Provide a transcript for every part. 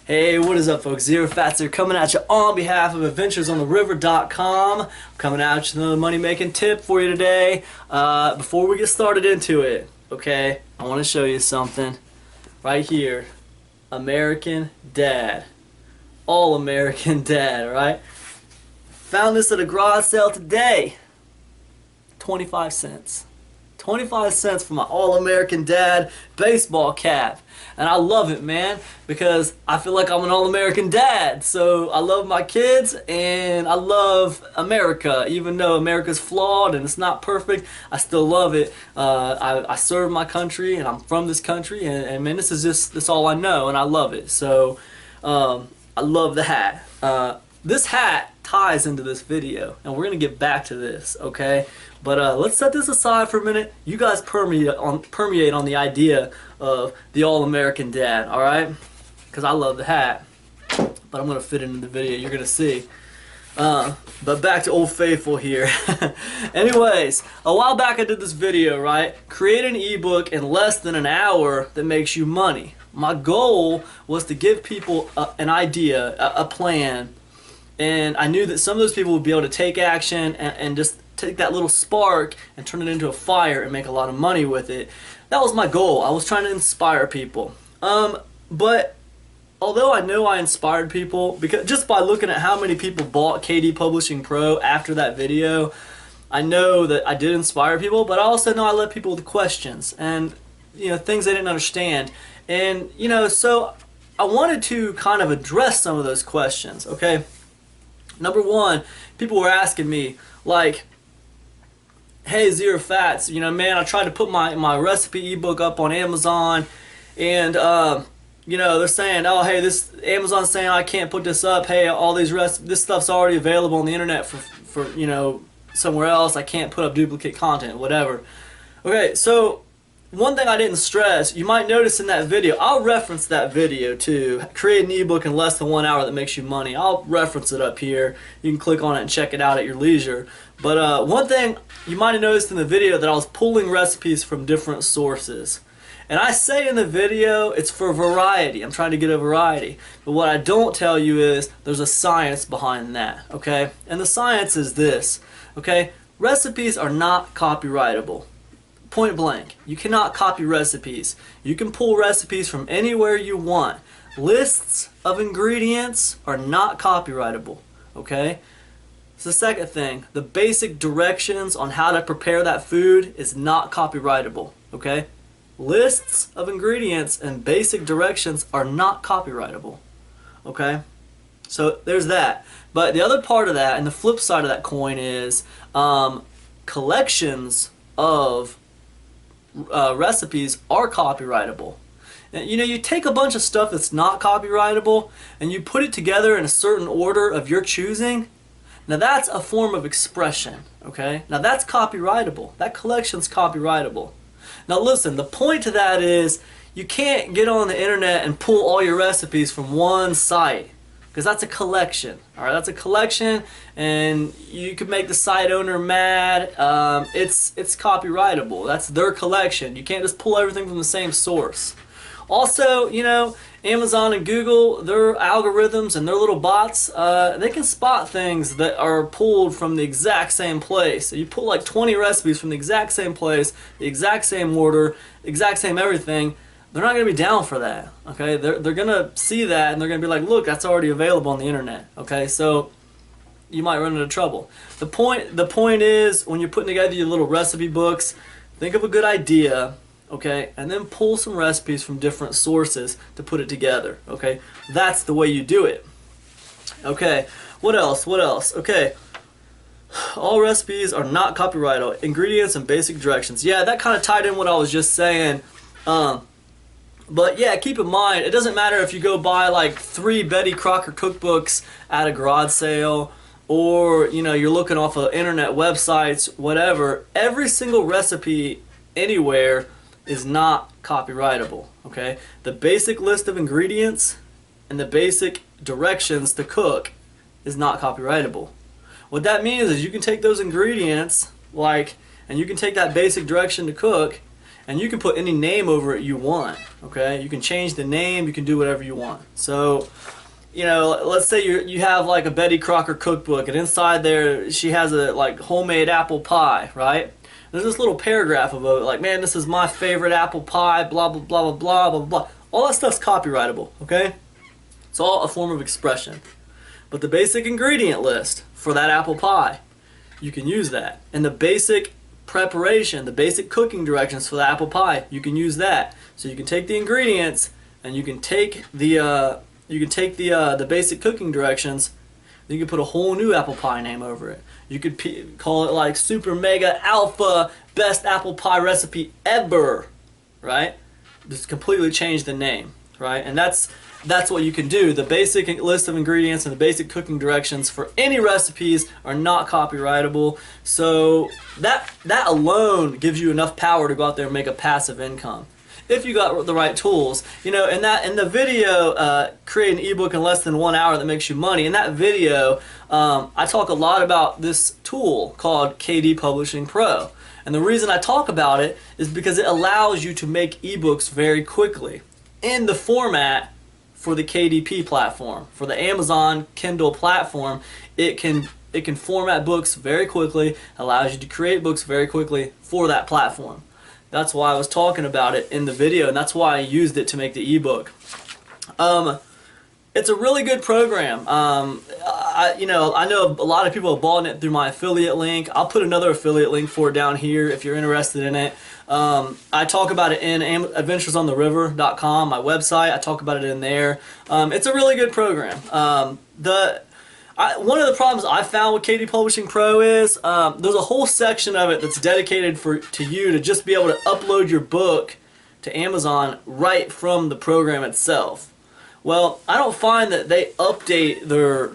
Hey, what is up, folks? Zerofatzreturns coming at you on behalf of AdventuresOnTheRiver.com. I'm coming at you with another money-making tip for you today. Before we get started into it, okay, I want to show you something right here. American Dad. All American Dad, right? Found this at a garage sale today. 25 cents. 25 cents for my All-American Dad baseball cap. And I love it, man, because I feel like I'm an all-American dad. So I love my kids and I love America. Even though America's flawed and it's not perfect, I still love it. I serve my country and I'm from this country, and man, this is all I know, and I love it. So I love the hat. This hat ties into this video, and we're gonna get back to this, okay? But let's set this aside for a minute. You guys permeate on the idea of the all-American dad, all right? Because I love the hat, but I'm gonna fit it into the video. You're gonna see. But back to Old Faithful here. Anyways, a while back I did this video, right? Create an ebook in less than an hour that makes you money. My goal was to give people an idea, a plan, and I knew that some of those people would be able to take action and just take that little spark and turn it into a fire and make a lot of money with it. That was my goal. I was trying to inspire people. But although I know I inspired people, because just by looking at how many people bought KD Publishing Pro after that video, I know that I did inspire people, but I also know I left people with questions and, you know, things they didn't understand. And, you know, so I wanted to kind of address some of those questions, okay? Number one, people were asking me, like, hey, Zero Fats, you know, man, I tried to put my recipe ebook up on Amazon, and you know, they're saying, oh, hey, this Amazon's saying I can't put this up. Hey, all these this stuff's already available on the internet for you know, somewhere else. I can't put up duplicate content, whatever. Okay, so one thing I didn't stress, you might notice in that video, I'll reference that video too. Create an ebook in less than 1 hour that makes you money. I'll reference it up here. You can click on it and check it out at your leisure. But one thing you might have noticed in the video that I was pulling recipes from different sources. And I say in the video, it's for variety. I'm trying to get a variety. But what I don't tell you is there's a science behind that, okay? And the science is this, okay? Recipes are not copyrightable. Point blank. You cannot copy recipes. You can pull recipes from anywhere you want. Lists of ingredients are not copyrightable, okay? So the second thing, the basic directions on how to prepare that food is not copyrightable, okay? Lists of ingredients and basic directions are not copyrightable, okay? So there's that. But the other part of that, and the flip side of that coin, is collections of recipes are copyrightable. And, you know, you take a bunch of stuff that's not copyrightable and you put it together in a certain order of your choosing. Now that's a form of expression, okay? Now that's copyrightable. That collection's copyrightable. Now listen, the point to that is you can't get on the internet and pull all your recipes from one site, because that's a collection. All right, that's a collection, and you could make the site owner mad. It's copyrightable. That's their collection. You can't just pull everything from the same source. Also, you know, Amazon and Google, their algorithms and their little bots, they can spot things that are pulled from the exact same place. So you pull like 20 recipes from the exact same place, the exact same order, exact same everything. They're not going to be down for that, okay? They're going to see that and they're going to be like, look, that's already available on the internet, okay? So you might run into trouble. The point is, when you're putting together your little recipe books, think of a good idea, okay? And then pull some recipes from different sources to put it together, okay? That's the way you do it. Okay, what else? What else? Okay. All recipes are not copyrightable. Ingredients and basic directions. Yeah, that kind of tied in what I was just saying. But yeah, keep in mind, it doesn't matter if you go buy like 3 Betty Crocker cookbooks at a garage sale, or, you know, you're looking off of internet websites, whatever. Every single recipe anywhere is not copyrightable, okay? The basic list of ingredients and the basic directions to cook is not copyrightable. What that means is you can take those ingredients, like, and you can take that basic direction to cook, and you can put any name over it you want. Okay, you can change the name, you can do whatever you want. So, you know, let's say you have like a Betty Crocker cookbook, and inside there she has a like homemade apple pie, right? There's this little paragraph about it, like, man, this is my favorite apple pie, blah blah blah blah blah blah blah. All that stuff's copyrightable, okay? It's all a form of expression. But the basic ingredient list for that apple pie, you can use that. And the basic preparation, the basic cooking directions for the apple pie, you can use that. So you can take the ingredients and you can take the basic cooking directions. You can put a whole new apple pie name over it. You could call it like Super Mega Alpha Best Apple Pie Recipe Ever, right? Just completely change the name, right? And that's what you can do. The basic list of ingredients and the basic cooking directions for any recipes are not copyrightable. So that alone gives you enough power to go out there and make a passive income, if you got the right tools. You know, in the video, create an ebook in less than 1 hour that makes you money. In that video, I talk a lot about this tool called KD Publishing Pro. And the reason I talk about it is because it allows you to make ebooks very quickly in the format for the KDP platform. For the Amazon Kindle platform, it can format books very quickly, allows you to create books very quickly for that platform. That's why I was talking about it in the video, and that's why I used it to make the ebook. It's a really good program. I know a lot of people have bought it through my affiliate link. I'll put another affiliate link for it down here if you're interested in it. I talk about it in adventuresontheriver.com, my website. I talk about it in there. It's a really good program. One of the problems I found with KD Publishing Pro is there's a whole section of it that's dedicated to you to just be able to upload your book to Amazon right from the program itself. Well, I don't find that they update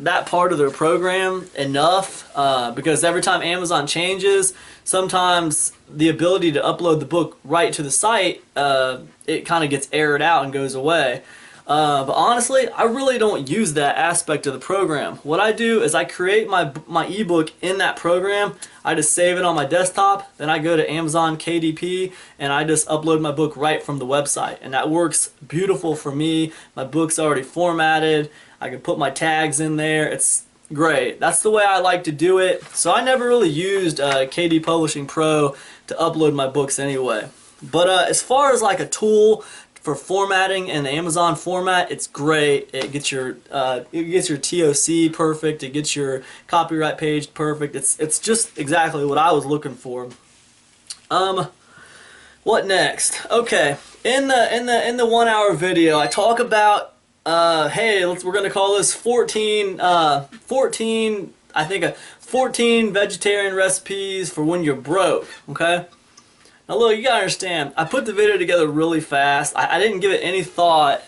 that part of their program enough because every time Amazon changes, sometimes the ability to upload the book right to the site, it kind of gets errored out and goes away. But honestly, I really don't use that aspect of the program. What I do is I create my ebook in that program. I just save it on my desktop, then I go to Amazon KDP and I just upload my book right from the website. And that works beautiful for me. My book's already formatted. I can put my tags in there. It's great. That's the way I like to do it. So I never really used KD Publishing Pro to upload my books anyway. But as far as like a tool for formatting in the Amazon format, it's great. It gets your TOC perfect. It gets your copyright page perfect. It's just exactly what I was looking for. What next? Okay, in the 1 hour video, I talk about hey, we're gonna call this 14 vegetarian recipes for when you're broke. Okay. Now look, you gotta understand, I put the video together really fast. I didn't give it any thought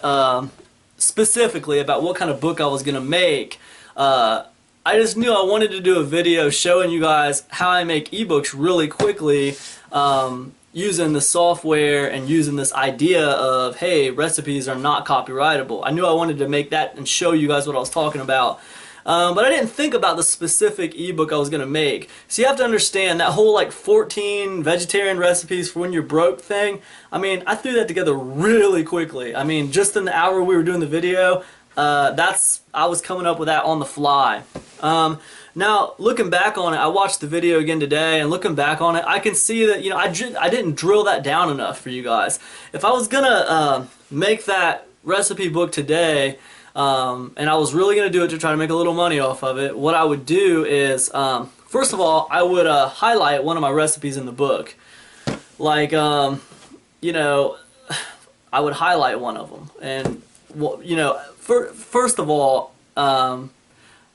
specifically about what kind of book I was gonna make. I just knew I wanted to do a video showing you guys how I make ebooks really quickly using the software and using this idea of, hey, recipes are not copyrightable. I knew I wanted to make that and show you guys what I was talking about. But I didn't think about the specific ebook I was going to make. So you have to understand that whole like 14 vegetarian recipes for when you're broke thing. I mean, I threw that together really quickly. I mean, just in the hour we were doing the video, I was coming up with that on the fly. Now, looking back on it, I watched the video again today, and looking back on it, I can see that, you know, I didn't drill that down enough for you guys. If I was going to make that recipe book today, and I was really going to do it to try to make a little money off of it, what I would do is, first of all, I would highlight one of my recipes in the book. Like, you know, I would highlight one of them. And, well, you know, first of all,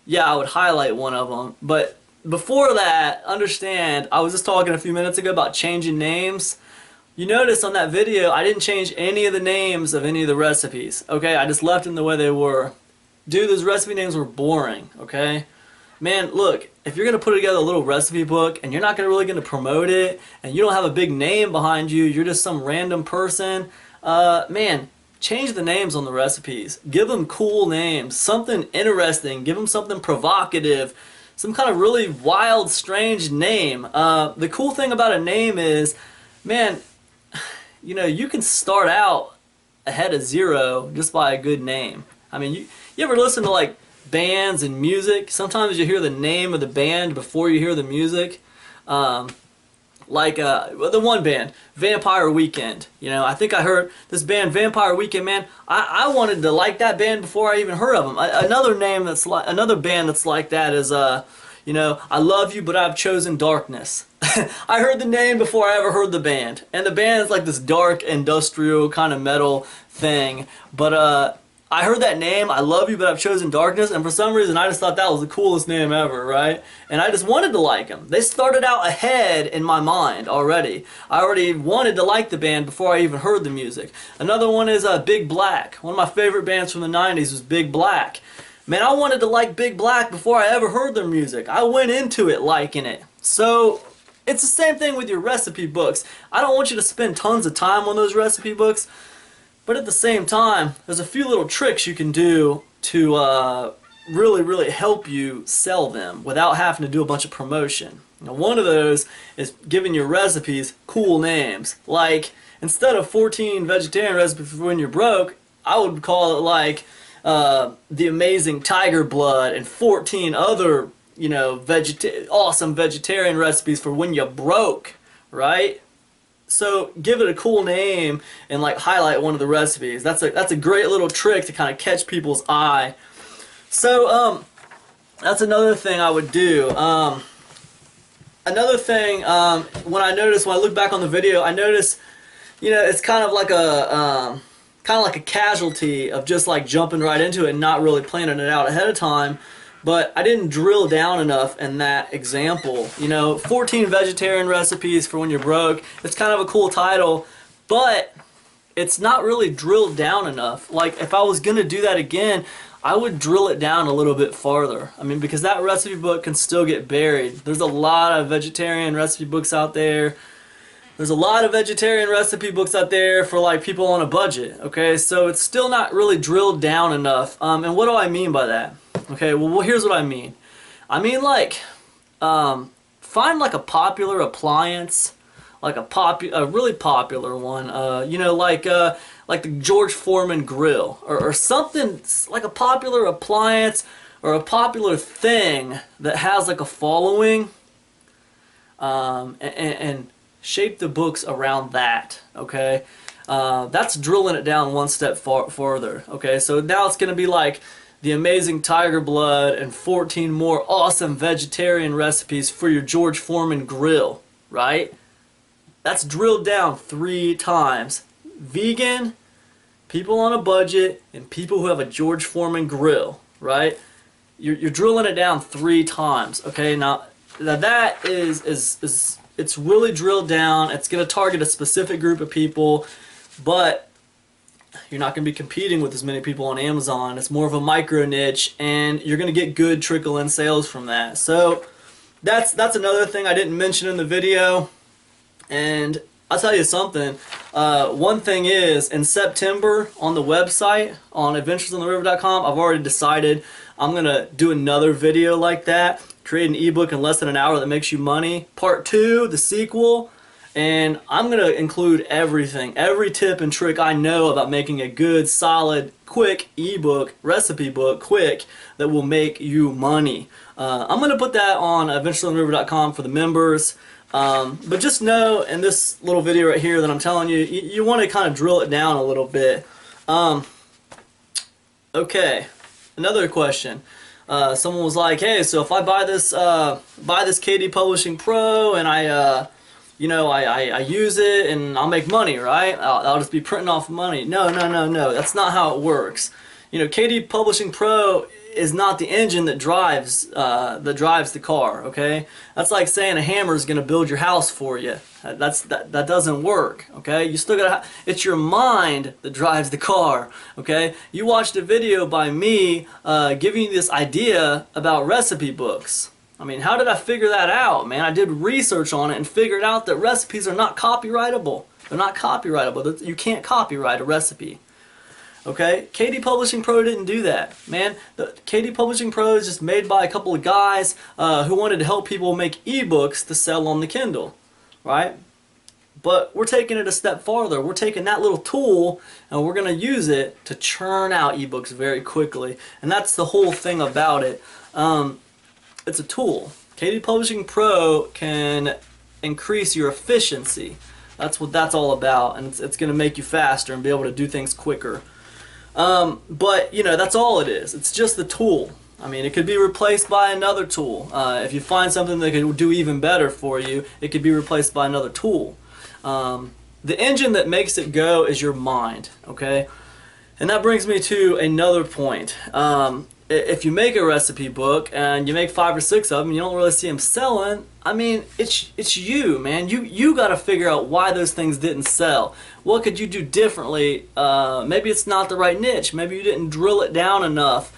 yeah, I would highlight one of them. But before that, understand, I was just talking a few minutes ago about changing names. You notice on that video, I didn't change any of the names of any of the recipes, okay? I just left them the way they were. Dude, those recipe names were boring, okay? Man, look, if you're going to put together a little recipe book and you're not really going to promote it and you don't have a big name behind you, you're just some random person, man, change the names on the recipes. Give them cool names, something interesting, give them something provocative, some kind of really wild, strange name. The cool thing about a name is, man, you know, you can start out ahead of zero just by a good name. I mean, you ever listen to like bands and music? Sometimes you hear the name of the band before you hear the music. The one band, Vampire Weekend. You know, I think I heard this band, Vampire Weekend, man. I wanted to like that band before I even heard of them. Another band that's like that is, you know, I Love You, But I've Chosen Darkness. I heard the name before I ever heard the band. And the band is like this dark, industrial kind of metal thing. But, I heard that name, I Love You, But I've Chosen Darkness, and for some reason I just thought that was the coolest name ever, right? And I just wanted to like them. They started out ahead in my mind already. I already wanted to like the band before I even heard the music. Another one is Big Black. One of my favorite bands from the 90s was Big Black. Man, I wanted to like Big Black before I ever heard their music. I went into it liking it. So, it's the same thing with your recipe books. I don't want you to spend tons of time on those recipe books. But at the same time, there's a few little tricks you can do to really help you sell them without having to do a bunch of promotion. Now, one of those is giving your recipes cool names. Like, instead of 14 vegetarian recipes for when you're broke, I would call it like The Amazing Tiger Blood and 14 other, you know, awesome vegetarian recipes for when you're broke, right? So give it a cool name and like highlight one of the recipes. That's a great little trick to kind of catch people's eye. So that's another thing I would do. Another thing when I look back on the video, I notice, you know, it's kind of like a casualty of just like jumping right into it and not really planning it out ahead of time. But I didn't drill down enough in that example. You know, 14 vegetarian recipes for when you're broke. It's kind of a cool title, but it's not really drilled down enough. Like, if I was going to do that again, I would drill it down a little bit farther. I mean, because that recipe book can still get buried. There's a lot of vegetarian recipe books out there. There's a lot of vegetarian recipe books out there for like people on a budget, okay? So it's still not really drilled down enough. And what do I mean by that? Okay, well here's what I mean. I mean like, find like a popular appliance, like a really popular one, you know, like the George Foreman grill, or something like a popular appliance or a popular thing that has like a following, and shape the books around that, okay? That's drilling it down one step farther, okay? So now it's going to be like The Amazing Tiger Blood and 14 more awesome vegetarian recipes for your George Foreman grill, right? That's drilled down 3 times. Vegan, people on a budget, and people who have a George Foreman grill, right? You're drilling it down 3 times, okay? Now that is it's really drilled down. It's going to target a specific group of people, but you're not going to be competing with as many people on Amazon. It's more of a micro niche, and you're going to get good trickle-in sales from that. So that's another thing I didn't mention in the video. And I'll tell you something. One thing is, in September on the website, on adventuresontheriver.com, I've already decided I'm going to do another video like that. Create an ebook in less than an hour that makes you money. Part 2, the sequel. And I'm going to include everything, every tip and trick I know about making a good, solid, quick ebook, recipe book, quick, that will make you money. I'm going to put that on adventuresontheriver.com for the members. But just know in this little video right here that I'm telling you, you want to kind of drill it down a little bit. Okay, another question. Someone was like, hey, so if I buy this KD Publishing Pro and I use it and I'll make money, right? I'll just be printing off money. No. That's not how it works. You know, KD Publishing Pro is not the engine that drives the car, okay? That's like saying a hammer is going to build your house for you. That doesn't work, okay? You still gotta. It's your mind that drives the car, okay? You watched a video by me giving you this idea about recipe books. I mean, how did I figure that out, man? I did research on it and figured out that recipes are not copyrightable. They're not copyrightable. You can't copyright a recipe. Okay? KD Publishing Pro didn't do that, man. The KD Publishing Pro is just made by a couple of guys who wanted to help people make ebooks to sell on the Kindle, right? But we're taking it a step farther. We're taking that little tool and we're going to use it to churn out ebooks very quickly. And that's the whole thing about it. It's a tool. KD Publishing Pro can increase your efficiency. That's what that's all about, and it's going to make you faster and be able to do things quicker. But you know, that's all it is. It's just the tool. I mean, it could be replaced by another tool. If you find something that could do even better for you, it could be replaced by another tool. The engine that makes it go is your mind, okay? And that brings me to another point. If you make a recipe book and you make 5 or 6 of them, you don't really see them selling. I mean, it's you, man. You got to figure out why those things didn't sell. What could you do differently? Maybe it's not the right niche. Maybe you didn't drill it down enough.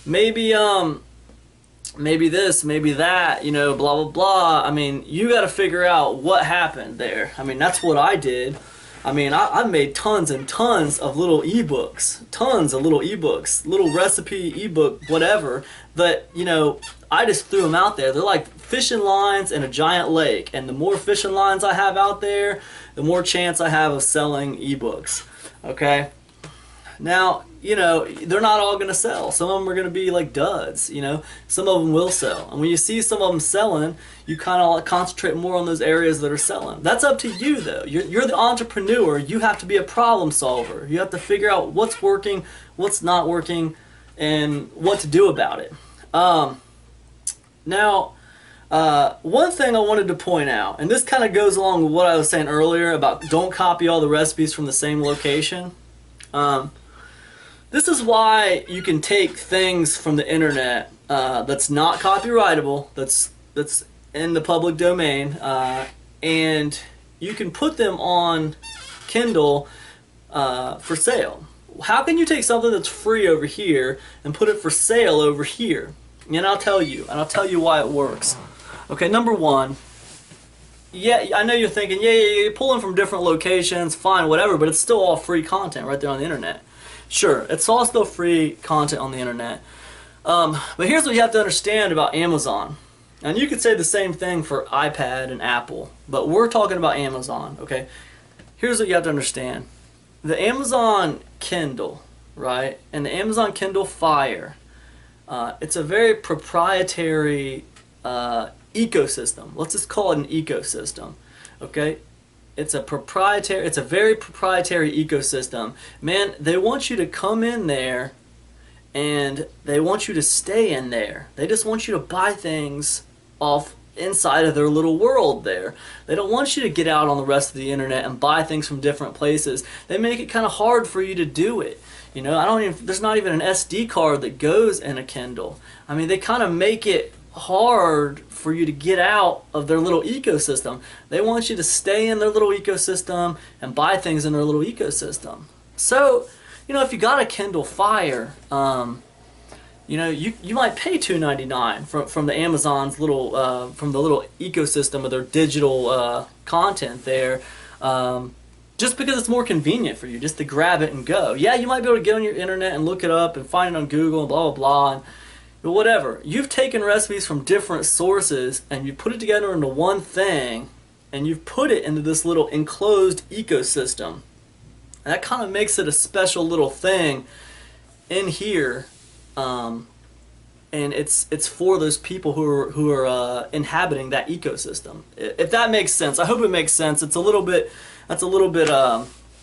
Maybe maybe this, maybe that, you know, blah blah blah. I mean, you got to figure out what happened there. I mean, that's what I did. I mean, I made tons and tons of little ebooks, little recipe ebook, whatever, that, you know, I just threw them out there. They're like fishing lines in a giant lake, and the more fishing lines I have out there, the more chance I have of selling ebooks, okay? Now, you know, they're not all going to sell. Some of them are going to be like duds, you know. Some of them will sell. And when you see some of them selling, you kind of concentrate more on those areas that are selling. That's up to you, though. You're the entrepreneur. You have to be a problem solver. You have to figure out what's working, what's not working, and what to do about it. Now, one thing I wanted to point out, and this kind of goes along with what I was saying earlier about don't copy all the recipes from the same location. This is why you can take things from the internet that's not copyrightable, that's in the public domain, and you can put them on Kindle for sale. How can you take something that's free over here and put it for sale over here? And I'll tell you why it works. Okay, number one, yeah, I know you're thinking, yeah, you're pulling from different locations, fine, whatever, but it's still all free content right there on the internet. Sure, it's all still free content on the internet. But here's what you have to understand about Amazon. And you could say the same thing for iPad and Apple, but we're talking about Amazon, okay? Here's what you have to understand. The Amazon Kindle, right, and the Amazon Kindle Fire, it's a very proprietary ecosystem. Let's just call it an ecosystem, okay? It's a very proprietary ecosystem. Man, they want you to come in there and they want you to stay in there. They just want you to buy things off inside of their little world there. They don't want you to get out on the rest of the internet and buy things from different places. They make it kind of hard for you to do it. You know, there's not even an SD card that goes in a Kindle. I mean, they kind of make it hard for you to get out of their little ecosystem. They want you to stay in their little ecosystem and buy things in their little ecosystem. So, you know, if you got a Kindle Fire, you know, you might pay $2.99 from the Amazon's little from the little ecosystem of their digital content there, just because it's more convenient for you just to grab it and go. Yeah, you might be able to get on your internet and look it up and find it on Google and blah blah blah. But whatever, you've taken recipes from different sources and you put it together into one thing and you've put it into this little enclosed ecosystem. And that kind of makes it a special little thing in here, and it's for those people who are inhabiting that ecosystem. If that makes sense, I hope it makes sense. That's a little bit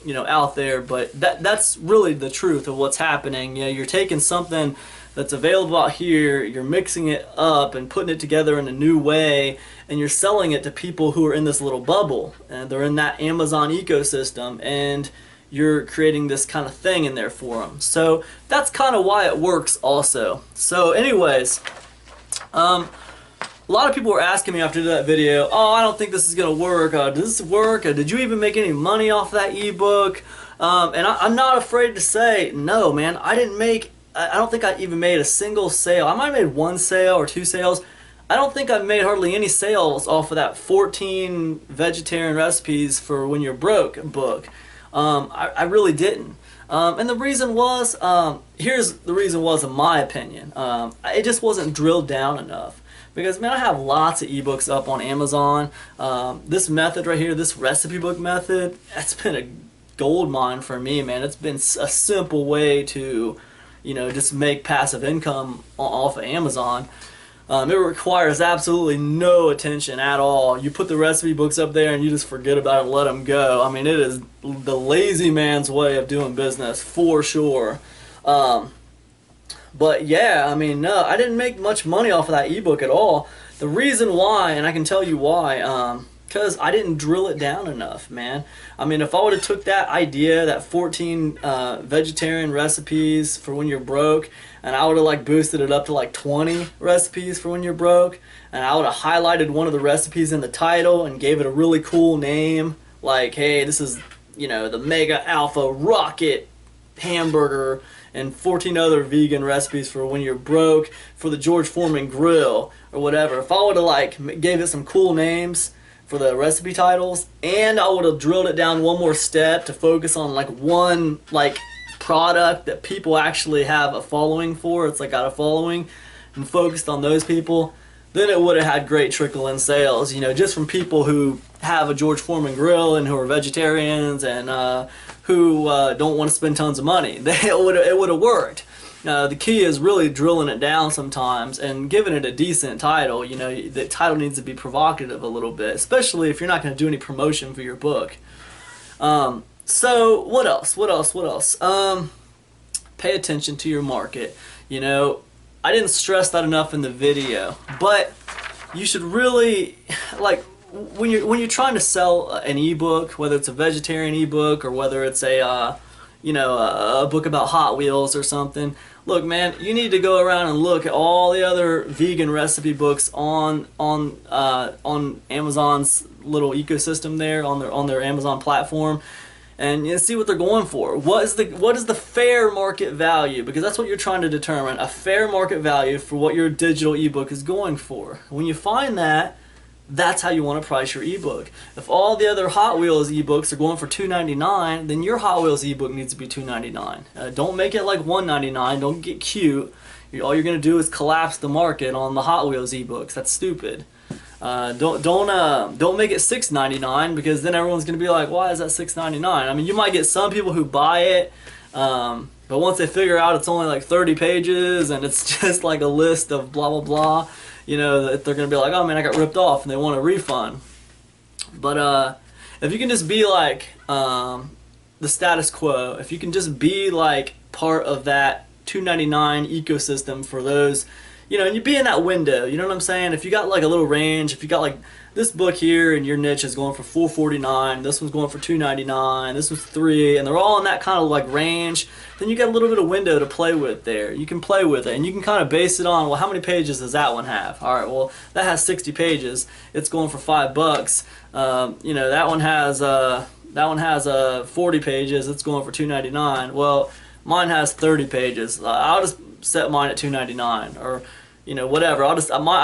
you know, out there, but that's really the truth of what's happening. You know, you're taking something that's available out here, you're mixing it up and putting it together in a new way, and you're selling it to people who are in this little bubble, and they're in that Amazon ecosystem, and you're creating this kind of thing in there for them. So that's kind of why it works also. So anyways, a lot of people were asking me after that video, oh, I don't think this is going to work. Does this work? Did you even make any money off that ebook? And I'm not afraid to say, no, man, I don't think I even made a single sale. I might have made 1 sale or 2 sales. I don't think I've made hardly any sales off of that 14 vegetarian recipes for when you're broke book. I really didn't. And the reason was, here's the reason was in my opinion, it just wasn't drilled down enough. Because, man, I have lots of ebooks up on Amazon. This method right here, this recipe book method, that's been a gold mine for me, man. It's been a simple way to, just make passive income off of Amazon. It requires absolutely no attention at all. You put the recipe books up there and you just forget about it and let them go. I mean, it is the lazy man's way of doing business, for sure. But yeah, I mean, no, I didn't make much money off of that ebook at all. The reason why, and I can tell you why, because I didn't drill it down enough, man. I mean, if I would have took that idea, that 14 vegetarian recipes for when you're broke, and I would have like boosted it up to like 20 recipes for when you're broke, and I would have highlighted one of the recipes in the title and gave it a really cool name, like, hey, this is, the Mega Alpha Rocket Hamburger, and 14 other vegan recipes for when you're broke, for the George Foreman Grill, or whatever. If I would have like gave it some cool names for the recipe titles, and I would have drilled it down one more step to focus on like one like product that people actually have a following for, it's like got a following, and focused on those people, then it would have had great trickle-in sales, just from people who have a George Foreman Grill and who are vegetarians and who don't want to spend tons of money. It would have worked. The key is really drilling it down sometimes and giving it a decent title. The title needs to be provocative a little bit, especially if you're not going to do any promotion for your book. So what else? Pay attention to your market. I didn't stress that enough in the video, but you should really, like, when you're trying to sell an ebook, whether it's a vegetarian ebook or whether it's a book about Hot Wheels or something. Look, man, you need to go around and look at all the other vegan recipe books on Amazon's little ecosystem there, on their Amazon platform, and see what they're going for. What is the fair market value? Because that's what you're trying to determine, a fair market value for what your digital ebook is going for. When you find that, that's how you want to price your ebook. If all the other Hot Wheels ebooks are going for $2.99, then your Hot Wheels ebook needs to be $2.99. Don't make it like $1.99. Don't get cute. All you're gonna do is collapse the market on the Hot Wheels ebooks. That's stupid. Don't make it $6.99, because then everyone's gonna be like, why is that $6.99? I mean, you might get some people who buy it, but once they figure out it's only like 30 pages and it's just like a list of blah blah blah, that they're gonna be like, oh man, I got ripped off, and they want a refund. But if you can just be like the status quo, if you can just be like part of that $2.99 ecosystem for those, and you be in that window, you know what I'm saying? If you got like a little range, if you got like this book here and your niche is going for $4.49, this one's going for $2.99, this one's $3, and they're all in that kind of like range, then you got a little bit of window to play with there. You can play with it, and you can kind of base it on, well, how many pages does that one have? All right, well, that has 60 pages. It's going for $5. That one has 40 pages. It's going for $2.99. Well, mine has 30 pages. I'll just set mine at $2.99, or whatever. I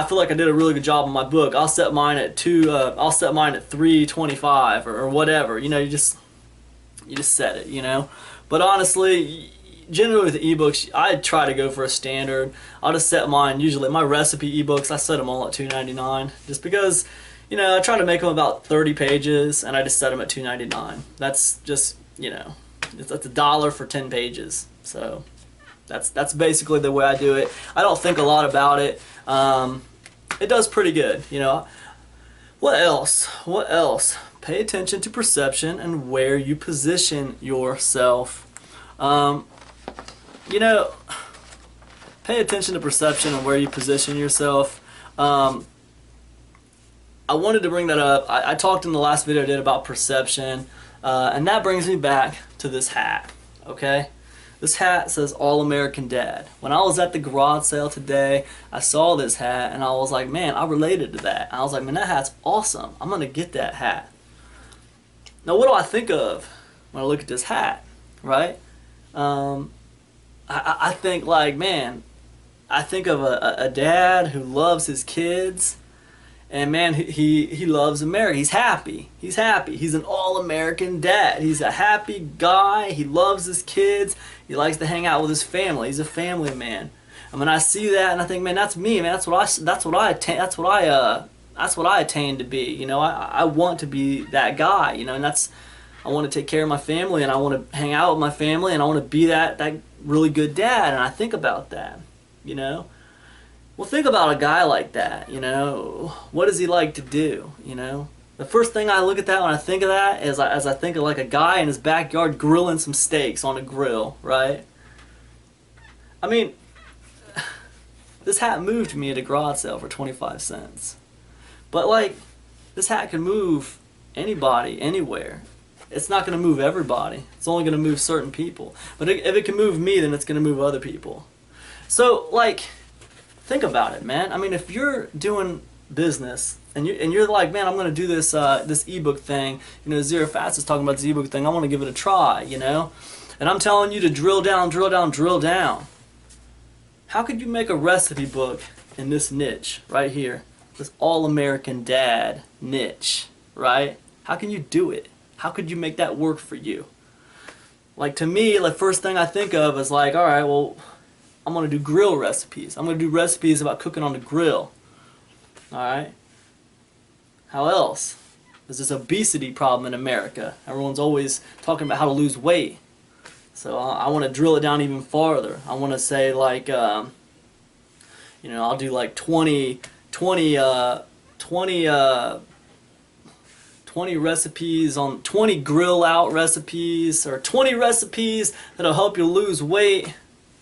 feel like I did a really good job on my book. I'll set mine at $3.25 or whatever. You just set it. But honestly, generally with ebooks, I try to go for a standard. I'll just set mine. Usually my recipe ebooks, I set them all at $2.99, just because I try to make them about 30 pages, and I just set them at $2.99. That's just that's $1 for 10 pages. So that's basically the way I do it. I don't think a lot about it. It does pretty good. What else? Pay attention to perception and where you position yourself. Pay attention to perception and where you position yourself. I wanted to bring that up. I talked in the last video I did about perception, and that brings me back to this hat. Okay? This hat says All American Dad. When I was at the garage sale today, I saw this hat and I was like, man, I related to that. I was like, man, that hat's awesome. I'm gonna get that hat. Now, what do I think of when I look at this hat, right? I think like, man, I think of a dad who loves his kids, and man, he loves America. He's happy. He's happy. He's an all-American dad. He's a happy guy. He loves his kids. He likes to hang out with his family. He's a family man. And when I see that, and I think, man, that's me, man. That's what I attain to be. You know, I want to be that guy. You know, and I want to take care of my family, and I want to hang out with my family, and I want to be that really good dad. And I think about that. You know, well, think about a guy like that. You know, what does he like to do? You know. The first thing I look at that when I think of that is as I think of like a guy in his backyard grilling some steaks on a grill, right? I mean, this hat moved me at a garage sale for 25 cents. But like, this hat can move anybody, anywhere. It's not going to move everybody. It's only going to move certain people. But if it can move me, then it's going to move other people. So like, think about it, man. I mean, if you're doing business and you're like, man, I'm going to do this this ebook thing. You know, Zerofatzreturns is talking about this ebook thing. I want to give it a try, you know? And I'm telling you to drill down, drill down, drill down. How could you make a recipe book in this niche right here? This all-American dad niche, right? How can you do it? How could you make that work for you? Like, to me, the first thing I think of is like, all right, well, I'm going to do grill recipes. I'm going to do recipes about cooking on the grill. All right? How else? There's this obesity problem in America. Everyone's always talking about how to lose weight. So I want to drill it down even farther. I want to say like, you know, I'll do like 20 recipes on 20 grill out recipes, or 20 recipes that'll help you lose weight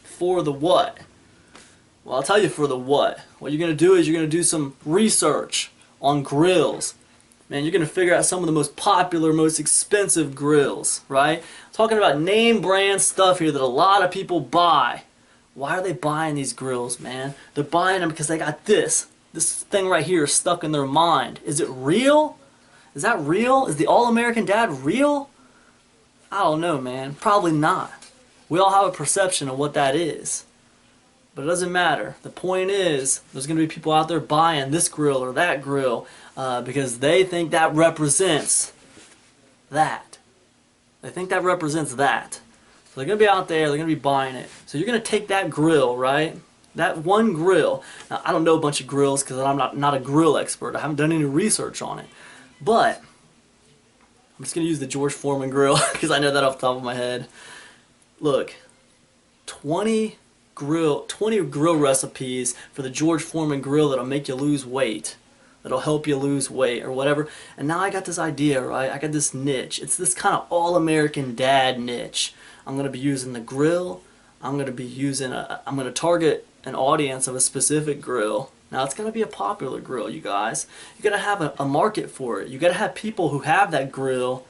for the what? Well, I'll tell you for the what. What you're going to do is you're going to do some research on grills. Man, you're going to figure out some of the most popular, most expensive grills, right? I'm talking about name brand stuff here that a lot of people buy. Why are they buying these grills, man? They're buying them because they got this thing right here stuck in their mind. Is it real? Is that real? Is the all-American dad real? I don't know, man. Probably not. We all have a perception of what that is. But it doesn't matter. The point is, there's going to be people out there buying this grill or that grill because they think that represents that. They think that represents that. So they're going to be out there, they're going to be buying it. So you're going to take that grill, right? That one grill. Now, I don't know a bunch of grills because I'm not a grill expert. I haven't done any research on it. But I'm just going to use the George Foreman grill because I know that off the top of my head. Look, 20 grill recipes for the George Foreman grill that'll make you lose weight, that'll help you lose weight or whatever. And now I got this idea, right? I got this niche. It's this kind of all-American dad niche. I'm going to be using the grill. I'm going to target an audience of a specific grill. Now it's going to be a popular grill, you guys. You got to have a market for it. You got to have people who have that grill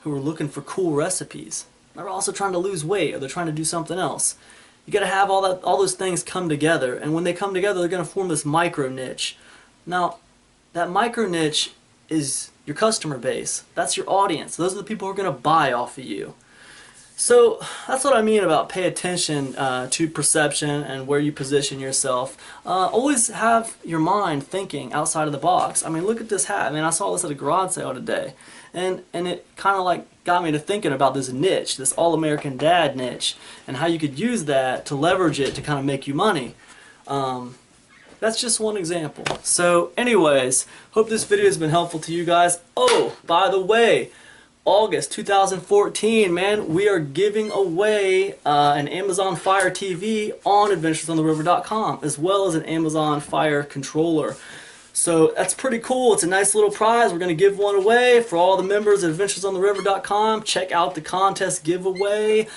who are looking for cool recipes. They're also trying to lose weight, or they're trying to do something else. You got to have all those things come together, and when they come together, they're going to form this micro niche. Now, that micro niche is your customer base. That's your audience. Those are the people who are going to buy off of you. So that's what I mean about pay attention to perception and where you position yourself. Always have your mind thinking outside of the box. I mean, look at this hat. I mean, I saw this at a garage sale today, and it kind of like got me to thinking about this niche, this all-American dad niche, and how you could use that to leverage it to kind of make you money. That's just one example. So anyways, hope this video has been helpful to you guys. Oh, by the way, August 2014, man, we are giving away an Amazon Fire TV on AdventuresOnTheRiver.com, as well as an Amazon Fire controller. So that's pretty cool. It's a nice little prize. We're going to give one away for all the members at AdventuresOnTheRiver.com. Check out the contest giveaway.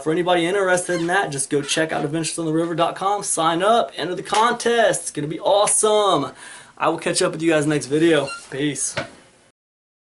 For anybody interested in that, just go check out AdventuresOnTheRiver.com, sign up, enter the contest. It's going to be awesome. I will catch up with you guys next video. Peace.